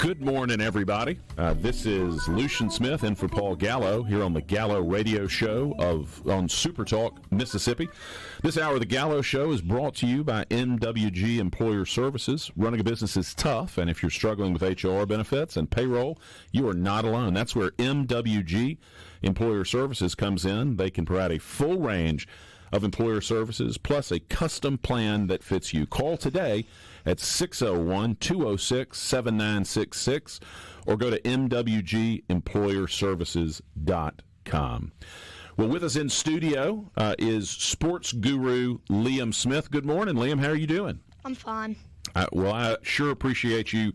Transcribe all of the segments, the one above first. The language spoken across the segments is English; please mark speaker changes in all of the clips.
Speaker 1: Good morning, everybody. This is Lucien Smith in for Paul Gallo here on the Gallo Radio Show on SuperTalk, Mississippi. This hour of the Gallo Show is brought to you by MWG Employer Services. Running a business is tough, and if you're struggling with HR benefits and payroll, you are not alone. That's where MWG Employer Services comes in. They can provide a full range of employer services, plus a custom plan that fits you. Call today at 601-206-7966 or go to mwgemployerservices.com. Well, with us in studio is sports guru Lucien Smith. Good morning, Liam. How are you doing?
Speaker 2: I'm fine.
Speaker 1: Well, I sure appreciate you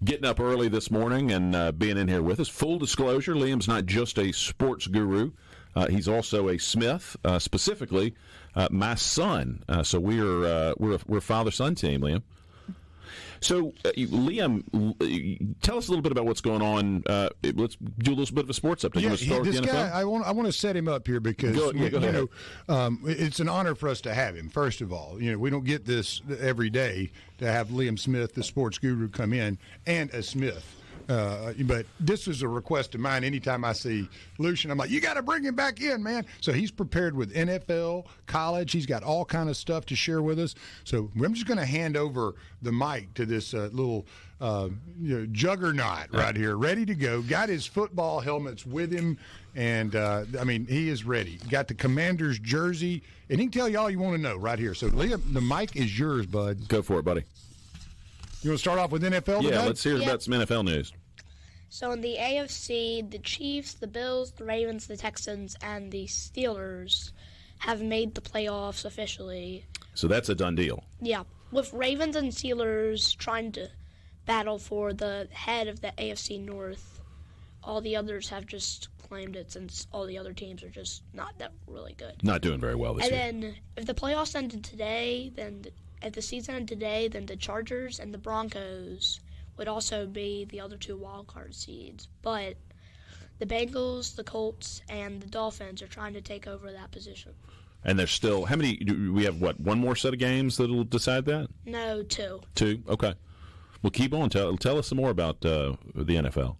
Speaker 1: getting up early this morning and being in here with us. Full disclosure, Liam's not just a sports guru. He's also a Smith, specifically my son. So we're a father-son team, Liam. So, Liam, tell us a little bit about what's going on. Let's do a little bit of a sports update.
Speaker 3: Yeah, this guy, I want to set him up here because
Speaker 1: go ahead.
Speaker 3: It's an honor for us to have him. First of all, we don't get this every day to have Lucien Smith, the sports guru, come in, and a Smith. But this is a request of mine. Anytime I see Lucien, I'm like, you got to bring him back in, man. So he's prepared with NFL, college. He's got all kind of stuff to share with us. So I'm just going to hand over the mic to this little juggernaut right here, ready to go. Got his football helmets with him, and he is ready. Got the Commanders jersey, and he can tell you all you want to know right here. So Liam, the mic is yours, bud.
Speaker 1: Go for it, buddy.
Speaker 3: You want to start off with NFL today?
Speaker 1: Yeah, let's hear about some NFL news.
Speaker 2: So in the AFC, the Chiefs, the Bills, the Ravens, the Texans, and the Steelers have made the playoffs officially.
Speaker 1: So that's a done deal.
Speaker 2: Yeah, with Ravens and Steelers trying to battle for the head of the AFC North. All the others have just claimed it since all the other teams are just not that really good.
Speaker 1: Not doing very well this year.
Speaker 2: And then if the playoffs ended today, if the season ended today, then the Chargers and the Broncos would also be the other two wildcard seeds. But the Bengals, the Colts, and the Dolphins are trying to take over that position.
Speaker 1: And there's still, how many, do we have, one more set of games that will decide that?
Speaker 2: No, two.
Speaker 1: Two? Okay. Well, keep on. Tell us some more about the NFL.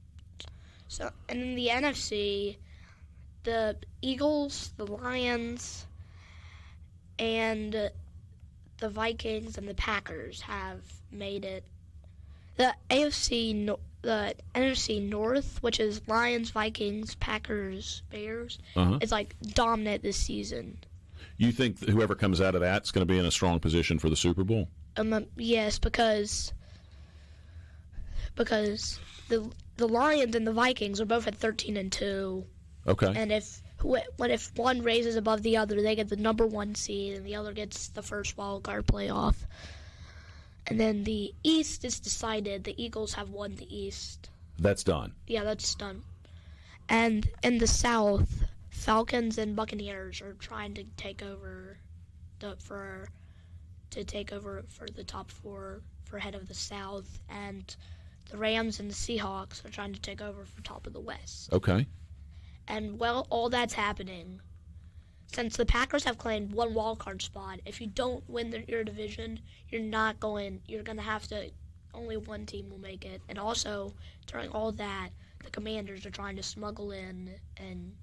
Speaker 2: So, and in the NFC, the Eagles, the Lions, and the Vikings and the Packers have made it. The NFC North, which is Lions, Vikings, Packers, Bears, is dominant this season.
Speaker 1: You think that whoever comes out of that's going to be in a strong position for the Super Bowl?
Speaker 2: Yes, because the Lions and the Vikings are both at 13-2.
Speaker 1: Okay.
Speaker 2: And if one raises above the other, they get the number one seed, and the other gets the first wild card playoff. And then the East is decided. The Eagles have won the East.
Speaker 1: That's done.
Speaker 2: Yeah, that's done. And in the South, Falcons and Buccaneers are trying to take over for the top four for head of the South, and the Rams and the Seahawks are trying to take over for top of the West.
Speaker 1: Okay.
Speaker 2: And while all that's happening, since the Packers have claimed one wildcard spot, if you don't win your division, you're going to have to, only one team will make it. And also, during all that, the Commanders are trying to smuggle in and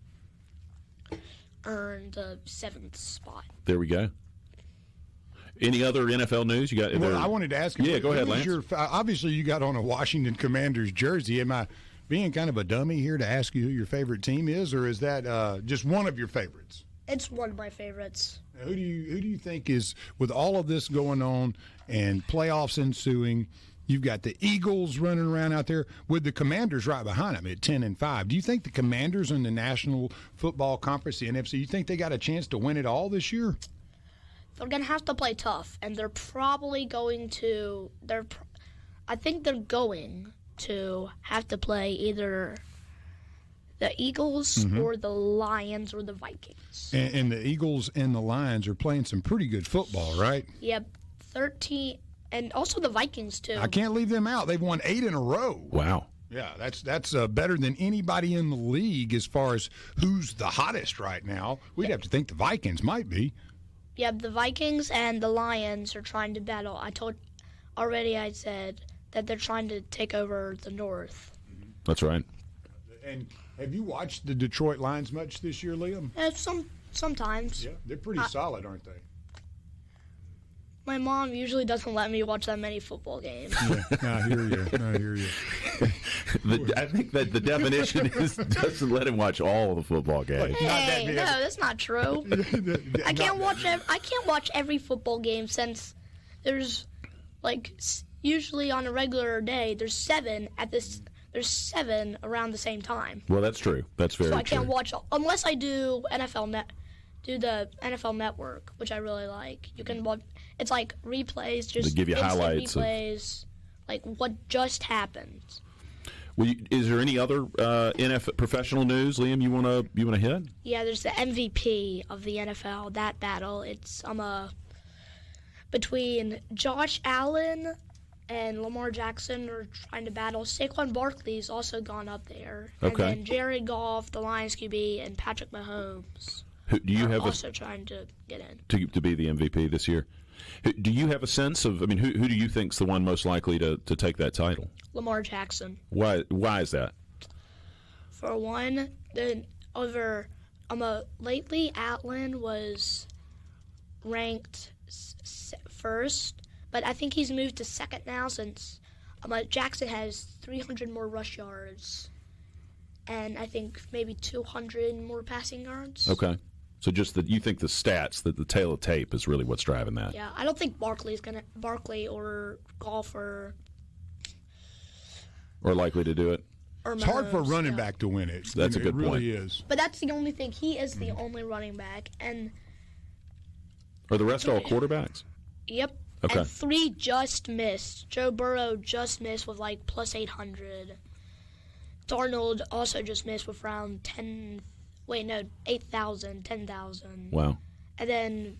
Speaker 2: earn the 7th spot.
Speaker 1: There we go. Any other NFL news? You got?
Speaker 3: Well, I wanted to ask you.
Speaker 1: Yeah, go ahead, Lance.
Speaker 3: Obviously, you got on a Washington Commanders jersey. Am I being kind of a dummy here to ask you who your favorite team is, or is that just one of your favorites?
Speaker 2: It's one of my favorites.
Speaker 3: Now, who do you think is, with all of this going on and playoffs ensuing, you've got the Eagles running around out there with the Commanders right behind them at 10-5. Do you think the Commanders in the National Football Conference, the NFC, you think they got a chance to win it all this year?
Speaker 2: They're going to have to play tough, and they're probably going to I think they're going to have to play either the Eagles or the Lions or the Vikings.
Speaker 3: And the Eagles and the Lions are playing some pretty good football, right?
Speaker 2: Yep, 13, and also the Vikings, too.
Speaker 3: I can't leave them out. They've won 8 in a row.
Speaker 1: Wow.
Speaker 3: Yeah, that's better than anybody in the league as far as who's the hottest right now. We'd have to think the Vikings might be.
Speaker 2: Yeah, the Vikings and the Lions are trying to battle. I said that they're trying to take over the North.
Speaker 1: That's right.
Speaker 3: And have you watched the Detroit Lions much this year, Liam?
Speaker 2: Sometimes.
Speaker 3: Yeah, they're pretty solid, aren't they?
Speaker 2: My mom usually doesn't let me watch that many football games.
Speaker 3: Yeah, I hear you.
Speaker 1: I think that the definition is doesn't let him watch all of the football games.
Speaker 2: Hey, no, that's not true. I can't watch every football game since there's usually on a regular day there's seven around the same time.
Speaker 1: Well, that's true. That's very true.
Speaker 2: So I can't watch unless I do the NFL Network, which I really like. You can watch. It's like replays, just
Speaker 1: they give you highlights,
Speaker 2: replays, like what just happened.
Speaker 1: Well, is there any other NFL professional news, Liam? You wanna hit?
Speaker 2: Yeah, there's the MVP of the NFL. That battle. It's between Josh Allen and Lamar Jackson are trying to battle. Saquon Barkley's also gone up there.
Speaker 1: Okay.
Speaker 2: And then Jared Goff, the Lions QB, and Patrick Mahomes are also trying to get in
Speaker 1: to be the MVP this year. Do you have a sense of? I mean, who do you think's the one most likely to take that title?
Speaker 2: Lamar Jackson.
Speaker 1: Why is that?
Speaker 2: For one, lately Allen was ranked first, but I think he's moved to second now since Jackson has 300 more rush yards, and I think maybe 200 more passing yards.
Speaker 1: Okay. So just you think the stats, that the tail of tape is really what's driving that?
Speaker 2: Yeah, I don't think Barkley or Goff or
Speaker 1: likely to do it.
Speaker 3: It's hard for a running back to win it.
Speaker 1: That's a good point.
Speaker 3: It really is.
Speaker 2: But that's the only thing. He is the only running back, and
Speaker 1: are the rest all quarterbacks?
Speaker 2: Yep.
Speaker 1: Okay.
Speaker 2: And 3 just missed. Joe Burrow just missed with plus 800. Darnold also just missed with around 8,000, 10,000.
Speaker 1: Wow.
Speaker 2: And then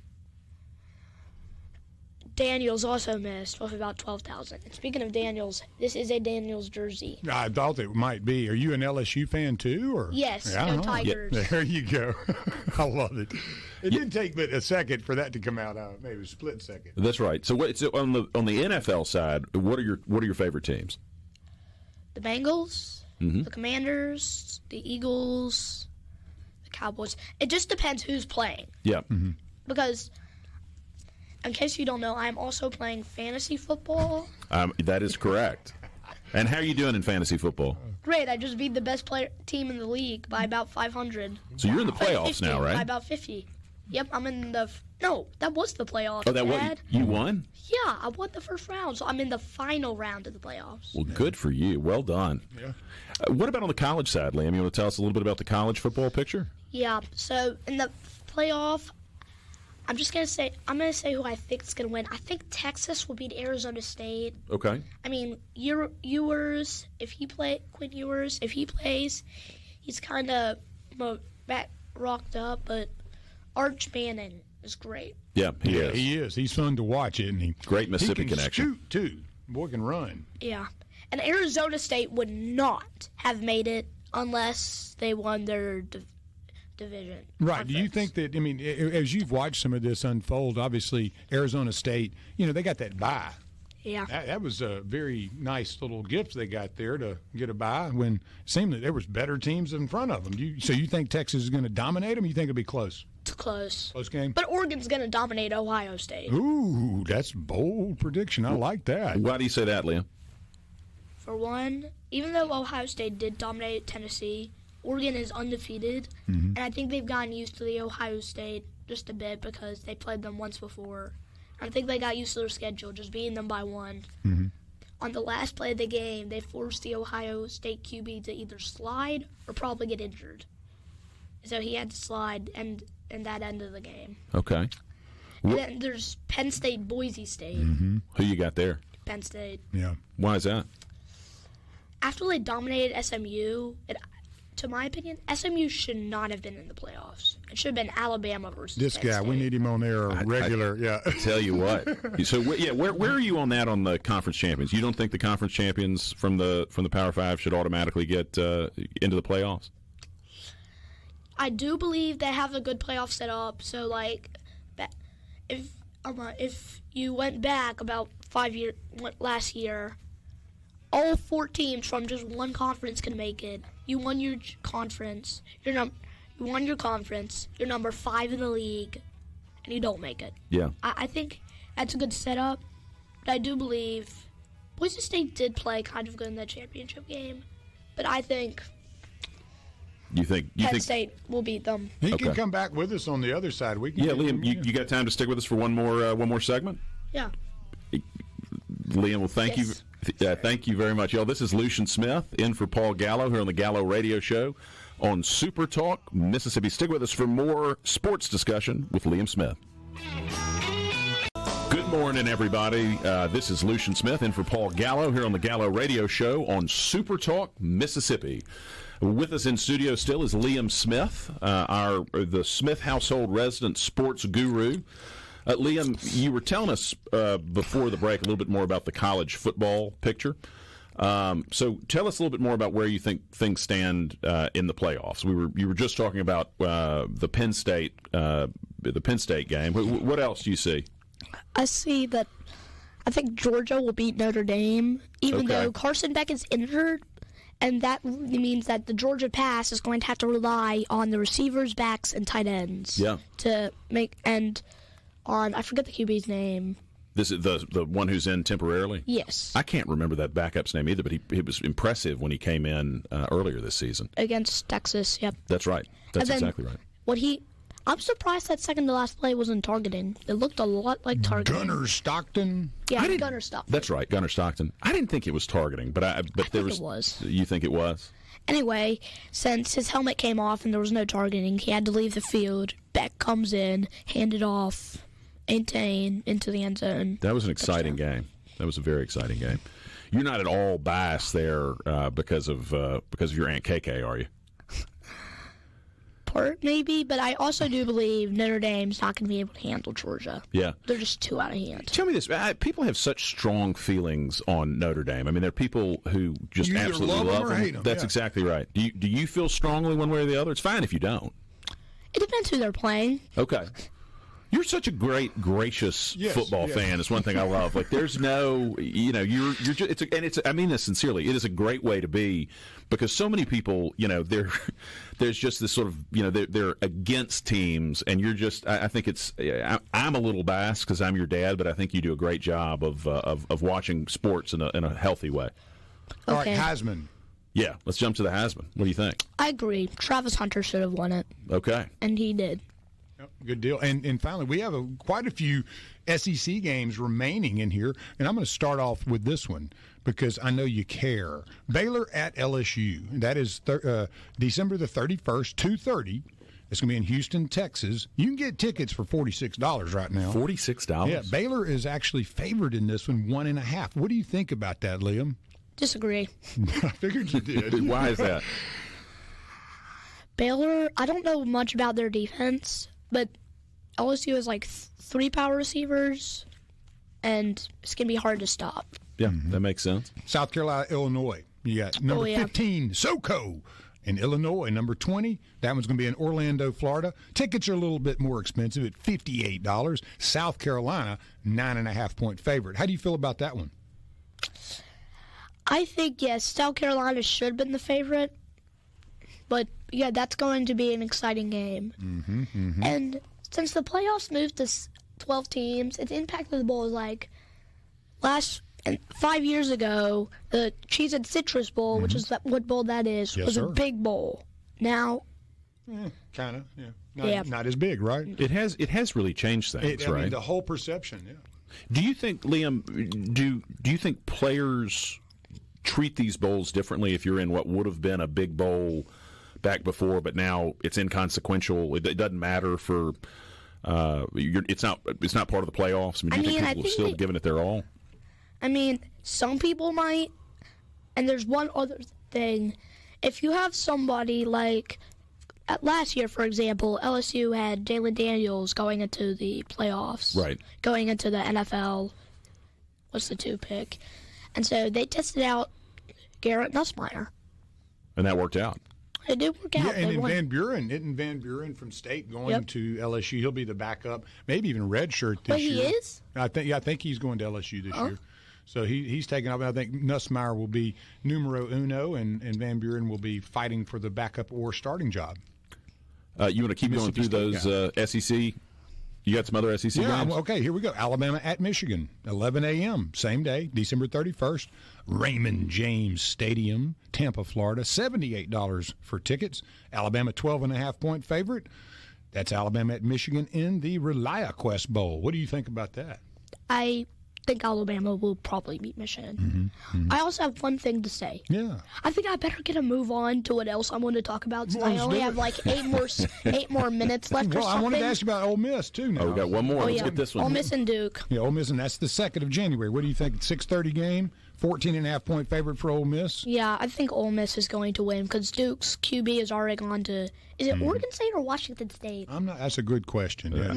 Speaker 2: Daniels also missed with about 12,000. And speaking of Daniels, this is a Daniels jersey.
Speaker 3: I thought it might be. Are you an LSU fan too? Or
Speaker 2: yes,
Speaker 3: yeah,
Speaker 2: go Tigers.
Speaker 3: Yeah, there you go. I love it. It didn't take but a second for that to come out. Maybe a split second.
Speaker 1: That's right. So on the NFL side, what are your favorite teams?
Speaker 2: The Bengals, the Commanders, the Eagles, the Cowboys. It just depends who's playing.
Speaker 1: Yeah. Mm-hmm.
Speaker 2: Because, in case you don't know, I'm also playing fantasy football.
Speaker 1: That is correct. And how are you doing in fantasy football?
Speaker 2: Great. I just beat the best team in the league by about 500.
Speaker 1: So you're in the playoffs
Speaker 2: 50,
Speaker 1: now, right?
Speaker 2: By about 50. Yep, I'm in the... No, that was the playoffs.
Speaker 1: Oh, you won?
Speaker 2: Yeah, I won the first round, so I'm in the final round of the playoffs.
Speaker 1: Well, good for you. Well done. Yeah. What about on the college side, Liam? You want to tell us a little bit about the college football picture?
Speaker 2: Yeah, so in the playoff, I'm going to say who I think is going to win. I think Texas will beat Arizona State.
Speaker 1: Okay.
Speaker 2: I mean, Quinn Ewers, if he plays, he's kind of rocked up, but Arch Manning is great.
Speaker 1: Yeah, he is.
Speaker 3: He is. He's fun to watch, isn't he?
Speaker 1: Great Mississippi connection.
Speaker 3: He can shoot, too. Boy can run.
Speaker 2: Yeah. And Arizona State would not have made it unless they won their division.
Speaker 3: Right.
Speaker 2: Conference.
Speaker 3: Do you think that, I mean, as you've watched some of this unfold, obviously Arizona State, they got that bye.
Speaker 2: Yeah.
Speaker 3: That was a very nice little gift they got there to get a bye when it seemed that there was better teams in front of them. So you think Texas is going to dominate them? Or you think it'll be close?
Speaker 2: It's close.
Speaker 3: Close game?
Speaker 2: But Oregon's going to dominate Ohio State.
Speaker 3: Ooh, that's a bold prediction. I like that.
Speaker 1: Why do you say that, Liam?
Speaker 2: For one, even though Ohio State did dominate Tennessee, Oregon is undefeated, and I think they've gotten used to the Ohio State just a bit because they played them once before. I think they got used to their schedule, just beating them by one. Mm-hmm. On the last play of the game, they forced the Ohio State QB to either slide or probably get injured. So he had to slide in that end of the game.
Speaker 1: Okay.
Speaker 2: And then there's Penn State, Boise State.
Speaker 1: Mm-hmm. Who you got there?
Speaker 2: Penn State.
Speaker 3: Yeah.
Speaker 1: Why is that?
Speaker 2: After they dominated SMU, to my opinion, SMU should not have been in the playoffs. It should have been Alabama versus
Speaker 3: this
Speaker 2: Penn
Speaker 3: guy.
Speaker 2: State.
Speaker 3: We need him on there regular. Yeah.
Speaker 1: Tell you what. So where are you on that on the conference champions? You don't think the conference champions from the Power Five should automatically get into the playoffs?
Speaker 2: I do believe they have a good playoff set up. So if you went back about last year, all 4 teams from just one conference can make it. You won your conference. You won your conference. You're number 5 in the league, and you don't make it.
Speaker 1: Yeah.
Speaker 2: I think that's a good setup. But I do believe Boise State did play kind of good in the championship game, but I think Penn State will beat them.
Speaker 3: He can come back with us on the other side. We can.
Speaker 1: Yeah, Liam, you got time to stick with us for one more segment?
Speaker 2: Yeah.
Speaker 1: Liam, well, thank you. Thank you very much, y'all. This is Lucien Smith in for Paul Gallo here on the Gallo Radio Show on SuperTalk Mississippi. Stick with us for more sports discussion with Liam Smith. Good morning, everybody. This is Lucien Smith in for Paul Gallo here on the Gallo Radio Show on SuperTalk Mississippi. With us in studio still is Liam Smith, the Smith household resident sports guru. Liam, you were telling us before the break a little bit more about the college football picture. So tell us a little bit more about where you think things stand in the playoffs. You were just talking about the Penn State game. What else do you see?
Speaker 2: I see that I think Georgia will beat Notre Dame, even though Carson Beck is injured, and that means that the Georgia pass is going to have to rely on the receivers, backs, and tight ends.
Speaker 1: Yeah.
Speaker 2: To make on I forget the QB's name.
Speaker 1: This is the one who's in temporarily?
Speaker 2: Yes.
Speaker 1: I can't remember that backup's name either, but he was impressive when he came in earlier this season.
Speaker 2: Against Texas, yep.
Speaker 1: That's right. That's exactly right.
Speaker 2: I'm surprised that second to last play wasn't targeting. It looked a lot like targeting.
Speaker 3: Gunnar Stockton?
Speaker 2: Yeah, Gunnar Stockton.
Speaker 1: That's right, Gunnar Stockton. I didn't think it was targeting, but I think it was. You think it was?
Speaker 2: Anyway, since his helmet came off and there was no targeting, he had to leave the field. Beck comes in, hand it off, Aintain into the end zone.
Speaker 1: That was an exciting game. That was a very exciting game. You're not at all biased there because of your Aunt KK, are you?
Speaker 2: Part maybe, but I also do believe Notre Dame's not going to be able to handle Georgia.
Speaker 1: Yeah.
Speaker 2: They're just too out of hand.
Speaker 1: Tell me this. People have such strong feelings on Notre Dame. I mean, there are people who just absolutely love them.
Speaker 3: Hate them.
Speaker 1: That's exactly right. Do you feel strongly one way or the other? It's fine if you don't.
Speaker 2: It depends who they're playing.
Speaker 1: Okay. You're such a gracious football fan. It's one thing I love. Like, there's no, you're just, I mean this sincerely. It is a great way to be, because so many people, there's just this sort of, they're against teams, and you're just, I think it's, I'm a little biased because I'm your dad, but I think you do a great job of watching sports in a healthy way.
Speaker 3: All right, Heisman.
Speaker 1: Yeah, let's jump to the Heisman. What do you think?
Speaker 2: I agree. Travis Hunter should have won it.
Speaker 1: Okay.
Speaker 2: And he did.
Speaker 3: Good deal. And finally, we have quite a few SEC games remaining in here, and I'm going to start off with this one because I know you care. Baylor at LSU. That is December the 31st, 2:30. It's going to be in Houston, Texas. You can get tickets for $46 right now.
Speaker 1: $46?
Speaker 3: Yeah, Baylor is actually favored in this one, 1.5. What do you think about that, Liam?
Speaker 2: Disagree.
Speaker 3: I figured you did.
Speaker 1: Why is that?
Speaker 2: Baylor, I don't know much about their defense, but LSU has like 3 power receivers, and it's going to be hard to stop.
Speaker 1: Yeah, that makes sense.
Speaker 3: South Carolina, Illinois. You got number 15, SoCo. In Illinois, number 20, that one's going to be in Orlando, Florida. Tickets are a little bit more expensive at $58. South Carolina, 9.5-point favorite. How do you feel about that one?
Speaker 2: I think, yes, South Carolina should have been the favorite. But, yeah, that's going to be an exciting game. And since the playoffs moved to 12 teams, its impact of the bowl is like 5 years ago, the Cheez It Citrus Bowl, which is what bowl that is, was a big bowl. Now,
Speaker 3: kind of, not as big, right?
Speaker 1: It has really changed things, right?
Speaker 3: I mean, the whole perception,
Speaker 1: Do you think, Liam, do you think players treat these bowls differently if you're in what would have been a big bowl back before, but now it's inconsequential? It doesn't matter for it's not part of the playoffs. I mean, do you think people are still giving it their all?
Speaker 2: I mean, some people might. And there's one other thing. If you have somebody like last year, for example, LSU had Jalen Daniels going into the playoffs,
Speaker 1: right? Going
Speaker 2: into the NFL. What's the 2 pick? And so they tested out Garrett Nussmeier,
Speaker 1: and that worked out.
Speaker 2: It did work out.
Speaker 3: Yeah, and in Van Buren, isn't Van Buren from State going to LSU? He'll be the backup, maybe even redshirt this year.
Speaker 2: But he is?
Speaker 3: I think he's going to LSU this year. So he's taking off. I think Nussmeier will be numero uno, and Van Buren will be fighting for the backup or starting job.
Speaker 1: You want to keep going through those SEC? You got some other SEC games?
Speaker 3: Okay, here we go. Alabama at Michigan, 11 a.m., same day, December 31st. Raymond James Stadium, Tampa, Florida, $78 for tickets. Alabama, 12.5-point favorite. That's Alabama at Michigan in the ReliaQuest Bowl. What do you think about that?
Speaker 2: I think Alabama will probably beat Michigan. I also have one thing to say.
Speaker 3: Yeah.
Speaker 2: I think I better get a move on to what else I want to talk about. Since I
Speaker 3: Let's
Speaker 2: only
Speaker 3: do
Speaker 2: have
Speaker 3: it.
Speaker 2: like eight more minutes left or
Speaker 3: Well,
Speaker 2: something.
Speaker 3: I wanted to ask you about Ole Miss, too, now.
Speaker 1: Oh, we got one more.
Speaker 2: Oh,
Speaker 1: Let's
Speaker 2: yeah.
Speaker 1: get this one.
Speaker 2: Ole Miss and Duke.
Speaker 3: Yeah, Ole Miss, and that's the 2nd of January. What do you think? 6:30 game, 14.5-point favorite for Ole Miss?
Speaker 2: Yeah, I think Ole Miss is going to win because Duke's QB has already gone to. Is it Oregon State or Washington State?
Speaker 3: That's a good question. Yeah.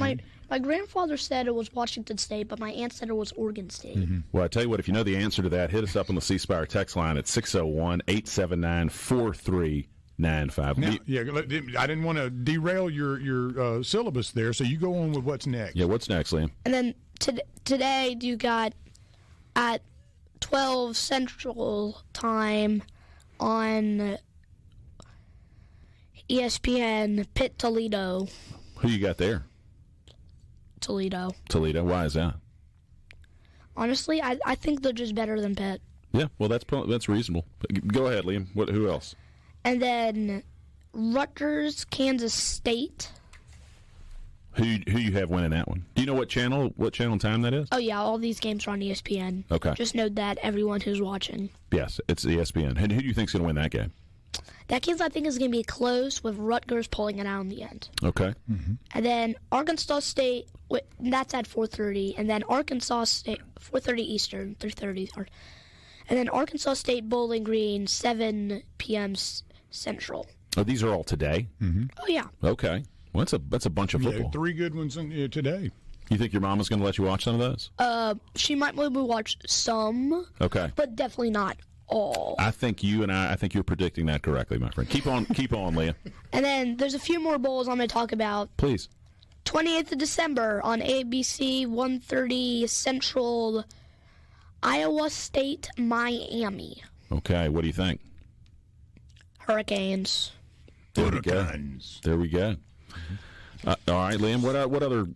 Speaker 2: My grandfather said it was Washington State, but my aunt said it was Oregon State.
Speaker 1: Well, I tell you what, if you know the answer to that, hit us up on the C Spire text line at 601-879-4395.
Speaker 3: Now, I didn't want to derail your syllabus there, so you go on with what's next.
Speaker 1: Yeah, what's next, Liam?
Speaker 2: And then today you got at 12 Central Time on ESPN, Pitt Toledo.
Speaker 1: Who you got there?
Speaker 2: Toledo.
Speaker 1: Why is that?
Speaker 2: Honestly, I think they're just better than Pitt.
Speaker 1: Yeah, well, that's reasonable. Go ahead, Liam. Who else?
Speaker 2: And then Rutgers, Kansas State.
Speaker 1: Who you have winning that one? Do you know what channel and time that is?
Speaker 2: Oh, yeah, all these games are on ESPN.
Speaker 1: Okay.
Speaker 2: Just note that, everyone who's watching.
Speaker 1: Yes, it's ESPN. And who do you think's going to win that game?
Speaker 2: That game, I think, is going to be close with Rutgers pulling it out in the end.
Speaker 1: Okay.
Speaker 2: And then Arkansas State, that's at 4:30. And then Arkansas State, 4:30 Eastern, 3:30. And then Arkansas State Bowling Green, 7 p.m. Central.
Speaker 1: Oh, these are all today?
Speaker 2: Oh, yeah.
Speaker 1: Okay. Well, that's a bunch of football.
Speaker 3: Yeah, 3 good ones today.
Speaker 1: You think your mama's going to let you watch some of those?
Speaker 2: She might maybe watch some,
Speaker 1: Okay.
Speaker 2: but definitely not all.
Speaker 1: I think you're predicting that correctly, my friend. Keep on, Leah.
Speaker 2: And then there's a few more bowls I'm going to talk about.
Speaker 1: Please.
Speaker 2: 28th of December on ABC, 1:30 Central, Iowa State, Miami.
Speaker 1: Okay, what do you think?
Speaker 2: Hurricanes.
Speaker 1: There we go. There we go. All right, Liam. What other?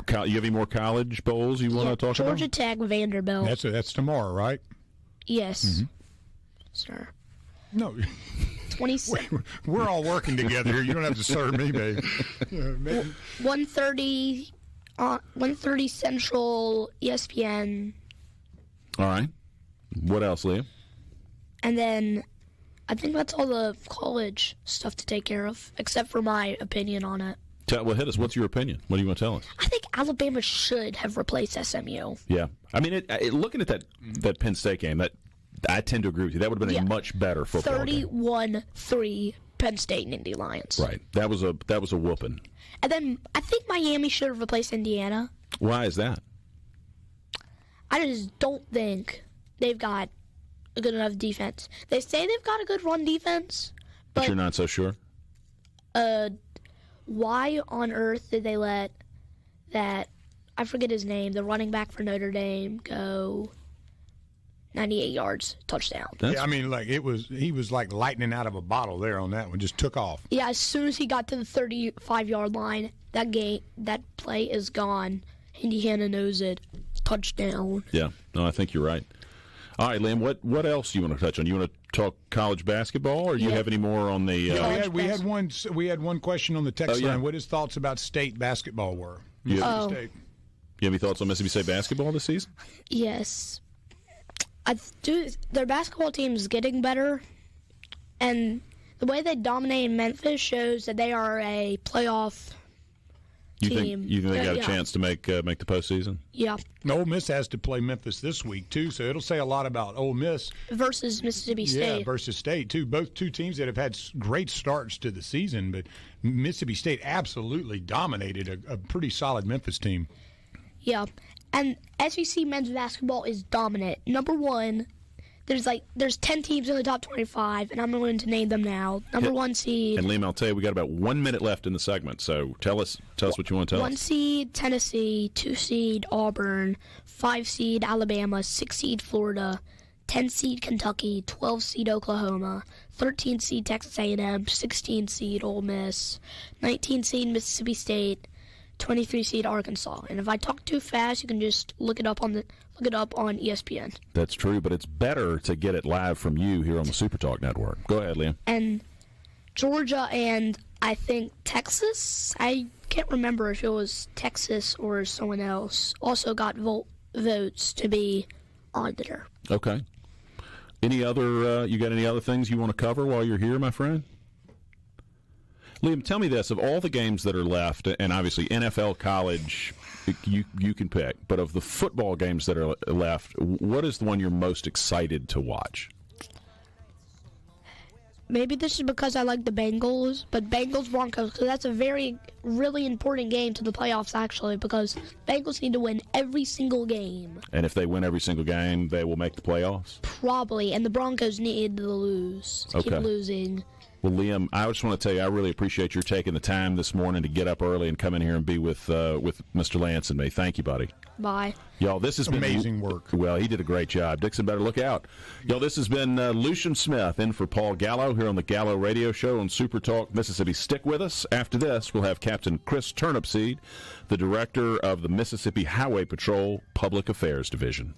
Speaker 1: You have any more college bowls you want to talk
Speaker 2: Georgia
Speaker 1: about?
Speaker 2: Tech, Vanderbilt.
Speaker 3: That's tomorrow, right?
Speaker 2: Yes, sir.
Speaker 3: No,
Speaker 2: 27.
Speaker 3: we're all working together here. You don't have to serve me, babe.
Speaker 2: 1:30 Central, ESPN.
Speaker 1: All right. What else, Liam?
Speaker 2: And then I think that's all the college stuff to take care of, except for my opinion on it.
Speaker 1: Well, hit us. What's your opinion? What do you want to tell us?
Speaker 2: I think Alabama should have replaced SMU.
Speaker 1: Yeah. I mean, looking at that Penn State game, that I tend to agree with you. That would have been a much better football game.
Speaker 2: 31-3 Penn State and Indy Lions.
Speaker 1: Right. That was a whooping.
Speaker 2: And then I think Miami should have replaced Indiana.
Speaker 1: Why is that?
Speaker 2: I just don't think they've got a good enough defense. They say they've got a good run defense,
Speaker 1: But you're not so sure?
Speaker 2: Why on earth did they let that, I forget his name, the running back for Notre Dame, go 98 yards, touchdown?
Speaker 3: Yeah, I mean, he was like lightning out of a bottle there on that one. Just took off.
Speaker 2: Yeah, as soon as he got to the 35-yard line, that play is gone. Indiana knows it. Touchdown.
Speaker 1: Yeah. No, I think you're right. All right, Liam, what else do you want to touch on? You want to talk college basketball, or do you have any more on the...
Speaker 3: Yeah, we had one question on the text line. What his thoughts about state basketball were.
Speaker 1: You
Speaker 3: have State.
Speaker 1: any thoughts on Mississippi State basketball this season?
Speaker 2: Yes. Their basketball team is getting better, and the way they dominate Memphis shows that they are a playoff team.
Speaker 1: You think they got a chance to make the postseason?
Speaker 2: Yeah.
Speaker 3: Ole Miss has to play Memphis this week, too, so it'll say a lot about Ole Miss.
Speaker 2: Versus Mississippi State.
Speaker 3: Yeah, versus State, too. Both two teams that have had great starts to the season, but Mississippi State absolutely dominated a pretty solid Memphis team.
Speaker 2: Yeah. And SEC men's basketball is dominant. Number one, there's 10 teams in the top 25, and I'm going to name them now. Number 1 seed.
Speaker 1: And Liam, I'll tell you, we got about 1 minute left in the segment, so tell us what you want to tell us.
Speaker 2: 1 seed Tennessee, 2 seed Auburn, 5 seed Alabama, 6 seed Florida, 10 seed Kentucky, 12 seed Oklahoma, 13 seed Texas A&M, 16 seed Ole Miss, 19 seed Mississippi State, 23 seed Arkansas. And if I talk too fast, you can just look it up on ESPN.
Speaker 1: That's true, but it's better to get it live from you here on the SuperTalk network. Go ahead, Liam.
Speaker 2: And Georgia and I think Texas, I can't remember if it was Texas or someone else, also got votes to be on there.
Speaker 1: Okay. Any other? You got any other things you want to cover while you're here, my friend? Liam, tell me this: of all the games that are left, and obviously NFL, college, you can pick, but of the football games that are left, what is the one you're most excited to watch?
Speaker 2: Maybe this is because I like the Bengals, but Bengals-Broncos, because that's a really important game to the playoffs, actually, because Bengals need to win every single game.
Speaker 1: And if they win every single game, they will make the playoffs?
Speaker 2: Probably, and the Broncos need to lose, keep losing.
Speaker 1: Well, Liam, I just want to tell you, I really appreciate your taking the time this morning to get up early and come in here and be with Mr. Lance and me. Thank you, buddy.
Speaker 2: Bye.
Speaker 1: Y'all, this has been
Speaker 3: amazing work.
Speaker 1: Well, he did a great job. Dixon better look out. Y'all, this has been Lucien Smith in for Paul Gallo here on the Gallo Radio Show on SuperTalk Mississippi. Stick with us. After this, we'll have Captain Chris Turnipseed, the director of the Mississippi Highway Patrol Public Affairs Division.